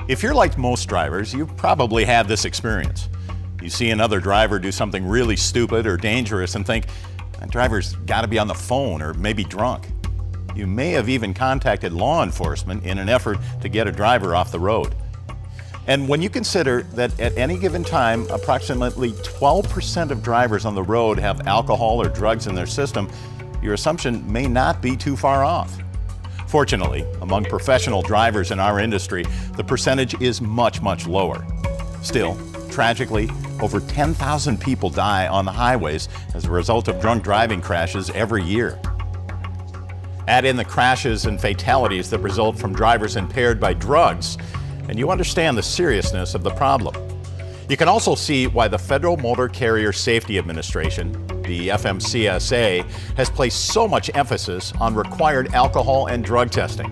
If you're like most drivers, you've probably had this experience. You see another driver do something really stupid or dangerous and think, that driver's got to be on the phone or maybe drunk. You may have even contacted law enforcement in an effort to get a driver off the road. And when you consider that at any given time, approximately 12% of drivers on the road have alcohol or drugs in their system, your assumption may not be too far off. Fortunately, among professional drivers in our industry, the percentage is much, much lower. Still, tragically, over 10,000 people die on the highways as a result of drunk driving crashes every year. Add in the crashes and fatalities that result from drivers impaired by drugs, and you understand the seriousness of the problem. You can also see why the Federal Motor Carrier Safety Administration, the FMCSA, has placed so much emphasis on required alcohol and drug testing.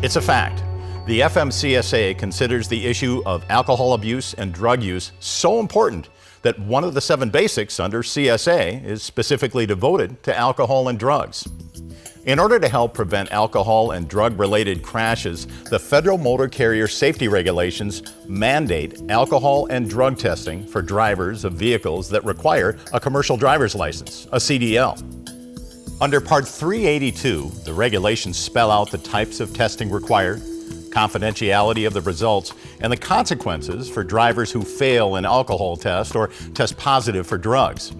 It's a fact. The FMCSA considers the issue of alcohol abuse and drug use so important that one of the 7 basics under CSA is specifically devoted to alcohol and drugs. In order to help prevent alcohol and drug-related crashes, the Federal Motor Carrier Safety Regulations mandate alcohol and drug testing for drivers of vehicles that require a commercial driver's license, a CDL. Under Part 382, the regulations spell out the types of testing required, confidentiality of the results, and the consequences for drivers who fail an alcohol test or test positive for drugs.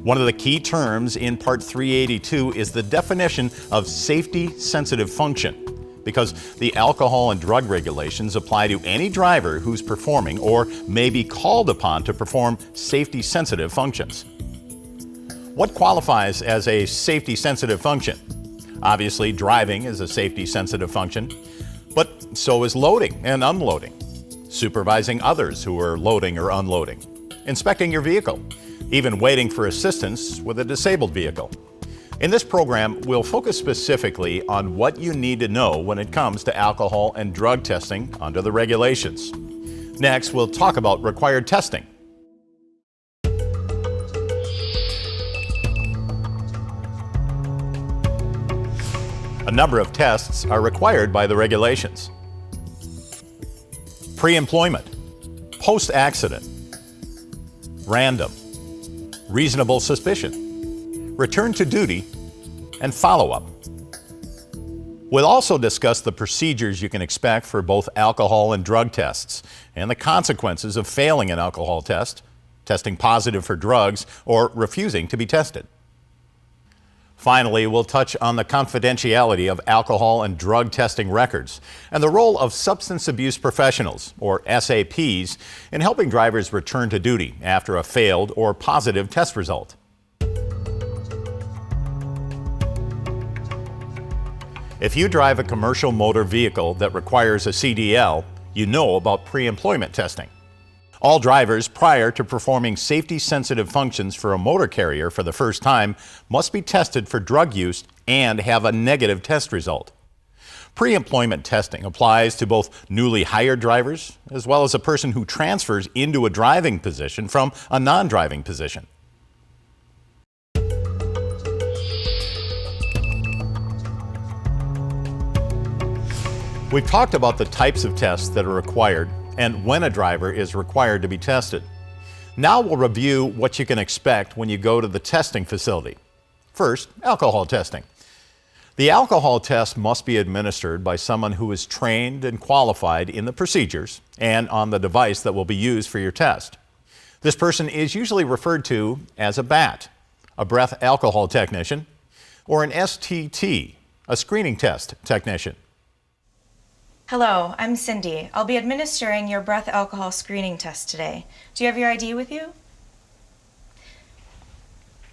One of the key terms in Part 382 is the definition of safety-sensitive function, because the alcohol and drug regulations apply to any driver who's performing or may be called upon to perform safety-sensitive functions. What qualifies as a safety-sensitive function? Obviously, driving is a safety-sensitive function, but so is loading and unloading, supervising others who are loading or unloading, inspecting your vehicle, even waiting for assistance with a disabled vehicle. In this program, we'll focus specifically on what you need to know when it comes to alcohol and drug testing under the regulations. Next, we'll talk about required testing. A number of tests are required by the regulations. Pre-employment, post-accident, random, reasonable suspicion, return to duty, and follow-up. We'll also discuss the procedures you can expect for both alcohol and drug tests, and the consequences of failing an alcohol test, testing positive for drugs, or refusing to be tested. Finally, we'll touch on the confidentiality of alcohol and drug testing records and the role of substance abuse professionals, or SAPs, in helping drivers return to duty after a failed or positive test result. If you drive a commercial motor vehicle that requires a CDL, you know about pre-employment testing. All drivers, prior to performing safety-sensitive functions for a motor carrier for the first time, must be tested for drug use and have a negative test result. Pre-employment testing applies to both newly hired drivers as well as a person who transfers into a driving position from a non-driving position. We've talked about the types of tests that are required and when a driver is required to be tested. Now we'll review what you can expect when you go to the testing facility. First, alcohol testing. The alcohol test must be administered by someone who is trained and qualified in the procedures and on the device that will be used for your test. This person is usually referred to as a BAT, a breath alcohol technician, or an STT, a screening test technician. Hello, I'm Cindy. I'll be administering your breath alcohol screening test today. Do you have your ID with you?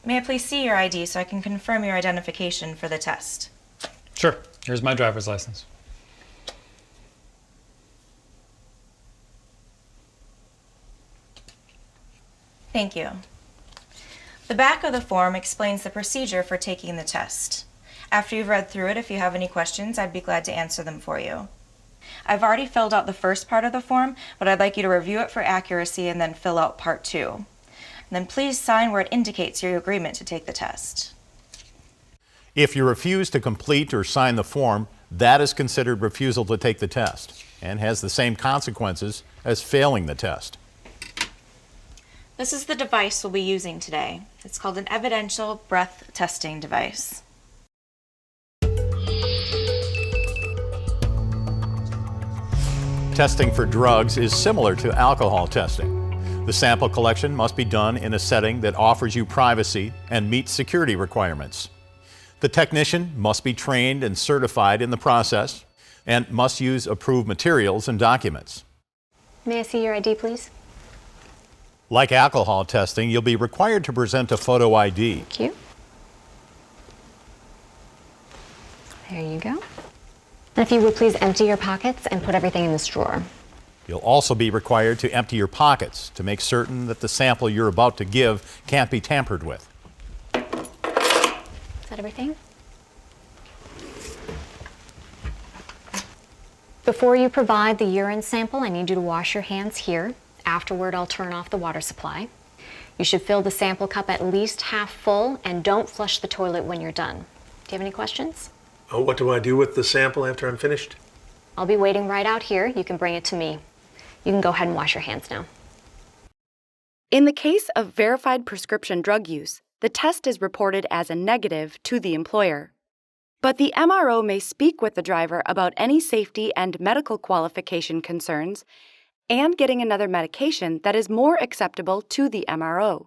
May I please see your ID so I can confirm your identification for the test? Sure. Here's my driver's license. Thank you. The back of the form explains the procedure for taking the test. After you've read through it, if you have any questions, I'd be glad to answer them for you. I've already filled out the first part of the form, but I'd like you to review it for accuracy and then fill out part 2. And then please sign where it indicates your agreement to take the test. If you refuse to complete or sign the form, that is considered refusal to take the test and has the same consequences as failing the test. This is the device we'll be using today. It's called an evidential breath testing device. Testing for drugs is similar to alcohol testing. The sample collection must be done in a setting that offers you privacy and meets security requirements. The technician must be trained and certified in the process and must use approved materials and documents. May I see your ID, please? Like alcohol testing, you'll be required to present a photo ID. Thank you. There you go. And if you would please empty your pockets and put everything in this drawer. You'll also be required to empty your pockets to make certain that the sample you're about to give can't be tampered with. Is that everything? Before you provide the urine sample, I need you to wash your hands here. Afterward, I'll turn off the water supply. You should fill the sample cup at least half full and don't flush the toilet when you're done. Do you have any questions? Oh, what do I do with the sample after I'm finished? I'll be waiting right out here. You can bring it to me. You can go ahead and wash your hands now. In the case of verified prescription drug use, the test is reported as a negative to the employer. But the MRO may speak with the driver about any safety and medical qualification concerns and getting another medication that is more acceptable to the MRO.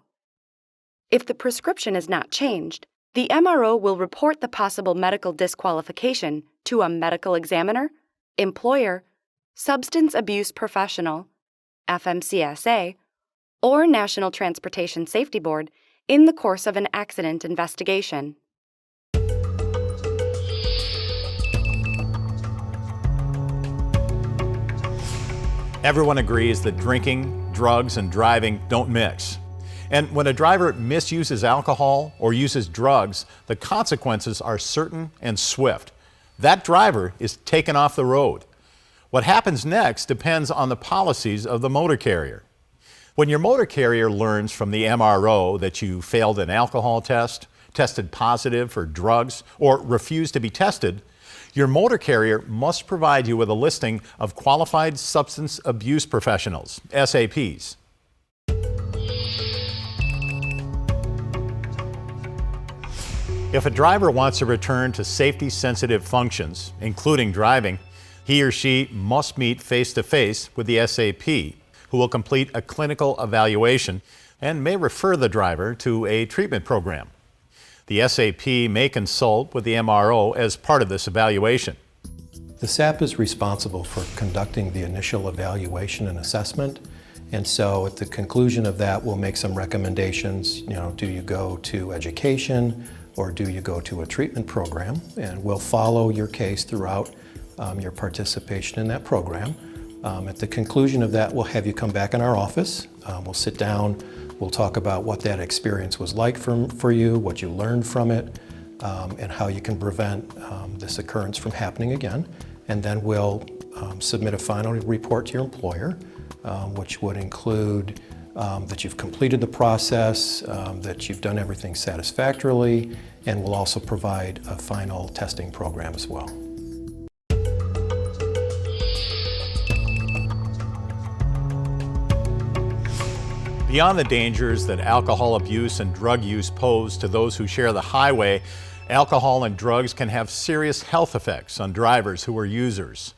If the prescription is not changed, the MRO will report the possible medical disqualification to a medical examiner, employer, substance abuse professional, FMCSA, or National Transportation Safety Board in the course of an accident investigation. Everyone agrees that drinking, drugs, and driving don't mix. And when a driver misuses alcohol or uses drugs, the consequences are certain and swift. That driver is taken off the road. What happens next depends on the policies of the motor carrier. When your motor carrier learns from the MRO that you failed an alcohol test, tested positive for drugs, or refused to be tested, your motor carrier must provide you with a listing of qualified substance abuse professionals, SAPs. If a driver wants to return to safety-sensitive functions, including driving, he or she must meet face-to-face with the SAP, who will complete a clinical evaluation and may refer the driver to a treatment program. The SAP may consult with the MRO as part of this evaluation. The SAP is responsible for conducting the initial evaluation and assessment, and so at the conclusion of that, we'll make some recommendations. Do you go to education or do you go to a treatment program? And we'll follow your case throughout your participation in that program. At the conclusion of that, we'll have you come back in our office. We'll sit down, we'll talk about what that experience was like for you, what you learned from it, and how you can prevent this occurrence from happening again. And then we'll submit a final report to your employer, which would include that you've completed the process, that you've done everything satisfactorily, and we'll also provide a final testing program as well. Beyond the dangers that alcohol abuse and drug use pose to those who share the highway, alcohol and drugs can have serious health effects on drivers who are users.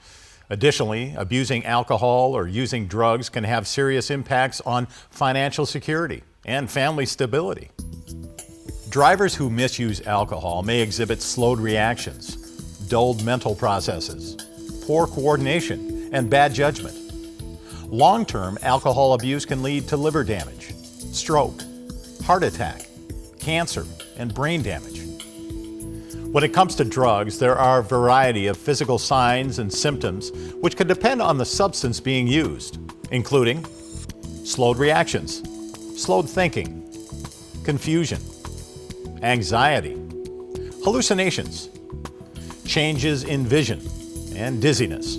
Additionally, abusing alcohol or using drugs can have serious impacts on financial security and family stability. Drivers who misuse alcohol may exhibit slowed reactions, dulled mental processes, poor coordination, and bad judgment. Long-term alcohol abuse can lead to liver damage, stroke, heart attack, cancer, and brain damage. When it comes to drugs, there are a variety of physical signs and symptoms which can depend on the substance being used, including slowed reactions, slowed thinking, confusion, anxiety, hallucinations, changes in vision, and dizziness.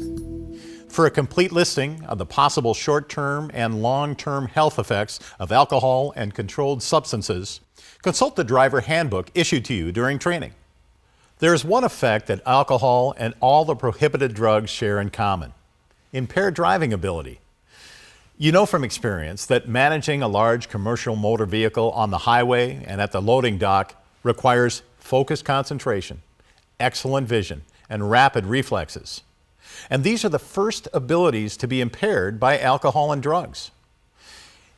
For a complete listing of the possible short-term and long-term health effects of alcohol and controlled substances, consult the driver handbook issued to you during training. There is one effect that alcohol and all the prohibited drugs share in common: impaired driving ability. You know from experience that managing a large commercial motor vehicle on the highway and at the loading dock requires focused concentration, excellent vision, and rapid reflexes. And these are the first abilities to be impaired by alcohol and drugs.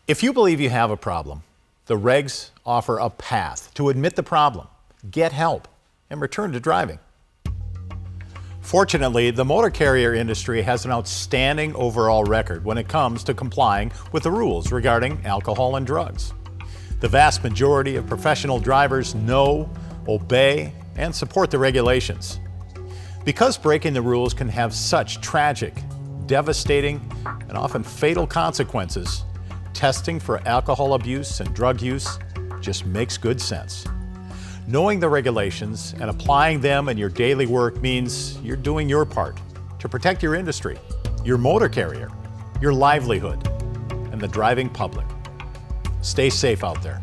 If you believe you have a problem, the regs offer a path to admit the problem, get help, and return to driving. Fortunately, the motor carrier industry has an outstanding overall record when it comes to complying with the rules regarding alcohol and drugs. The vast majority of professional drivers know, obey, and support the regulations. Because breaking the rules can have such tragic, devastating, and often fatal consequences, testing for alcohol abuse and drug use just makes good sense. Knowing the regulations and applying them in your daily work means you're doing your part to protect your industry, your motor carrier, your livelihood, and the driving public. Stay safe out there.